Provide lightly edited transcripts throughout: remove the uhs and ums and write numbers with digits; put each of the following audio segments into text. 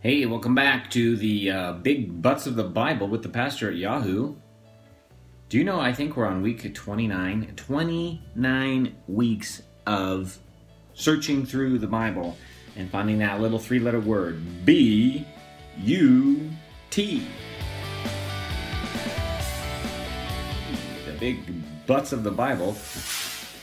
Hey, welcome back to the Big Butts of the Bible with the pastor at Yahoo. Do you know, I think we're on week 29. 29 weeks of searching through the Bible and finding that little three-letter word, B-U-T. The Big Butts of the Bible.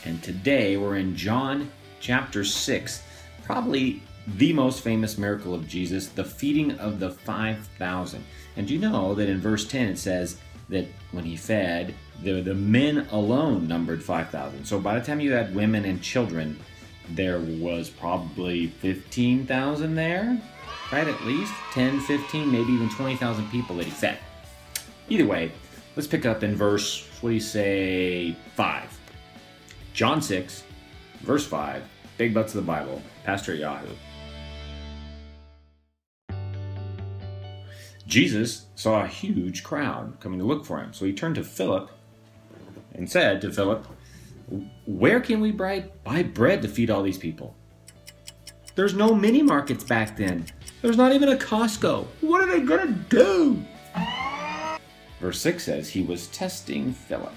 And today we're in John chapter 6. Probably the most famous miracle of Jesus, the feeding of the 5,000. And do you know that in verse 10 it says that when he fed, the men alone numbered 5,000. So by the time you had women and children, there was probably 15,000 there, right? At least 10, 15, maybe even 20,000 people that he fed. Either way, let's pick up in verse, 5. John 6, verse 5, Big Butts of the Bible, Pastor at Yahoo. Jesus saw a huge crowd coming to look for him. So he turned to Philip and said to Philip, "Where can we buy bread to feed all these people? There's no mini markets back then. There's not even a Costco. What are they going to do?" Verse 6 says he was testing Philip,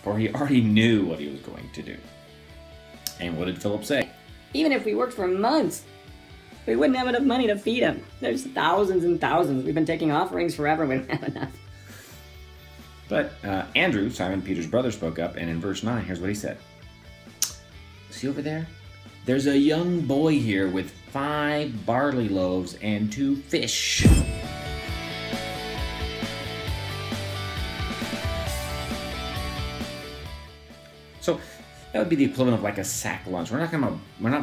for he already knew what he was going to do. And what did Philip say? Even if we worked for months, we wouldn't have enough money to feed him. There's thousands and thousands. We've been taking offerings forever. We don't have enough. But Andrew, Simon Peter's brother, spoke up, and in verse 9, here's what he said. See over there? There's a young boy here with 5 barley loaves and 2 fish. So that would be the equivalent of like a sack lunch. We're not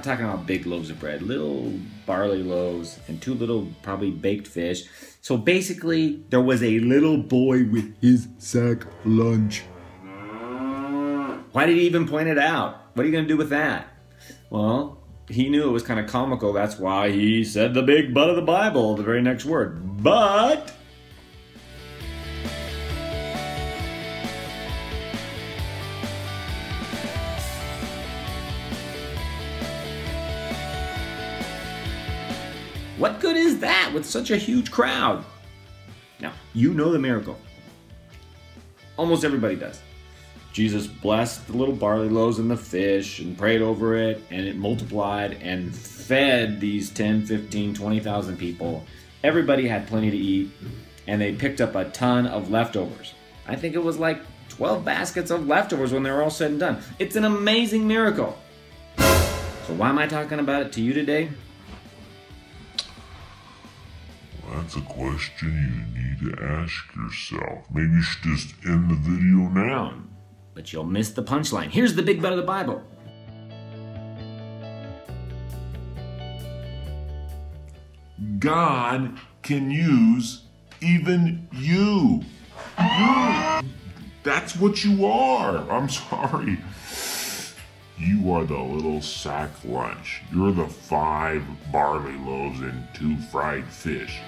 talking about big loaves of bread, little barley loaves and 2 little probably baked fish. So basically, there was a little boy with his sack lunch. Why did he even point it out? What are you going to do with that? Well, he knew it was kind of comical. That's why he said the big butt of the Bible, the very next word. But what good is that with such a huge crowd? Now, you know the miracle. Almost everybody does. Jesus blessed the little barley loaves and the fish and prayed over it, and it multiplied and fed these 10, 15, 20,000 people. Everybody had plenty to eat, and they picked up a ton of leftovers. I think it was like 12 baskets of leftovers when they were all said and done. It's an amazing miracle. So why am I talking about it to you today? That's a question you need to ask yourself. Maybe you should just end the video now. But you'll miss the punchline. Here's the big butt of the Bible. God can use even you. That's what you are. I'm sorry. You are the little sack lunch. You're the 5 barley loaves and 2 fried fish.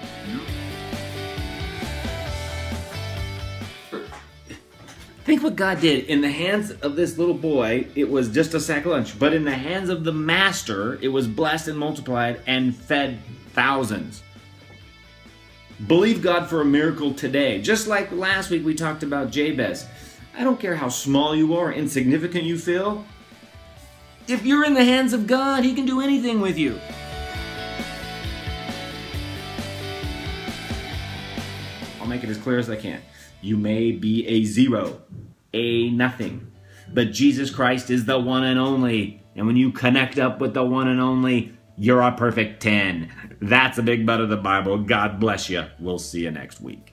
Think what God did. In the hands of this little boy, it was just a sack lunch. But in the hands of the master, it was blessed and multiplied and fed thousands. Believe God for a miracle today. Just like last week we talked about Jabez. I don't care how small you are, insignificant you feel. If you're in the hands of God, He can do anything with you. I'll make it as clear as I can. You may be a 0, a nothing, but Jesus Christ is the one and only. And when you connect up with the one and only, you're a perfect 10. That's a big butt of the Bible. God bless you. We'll see you next week.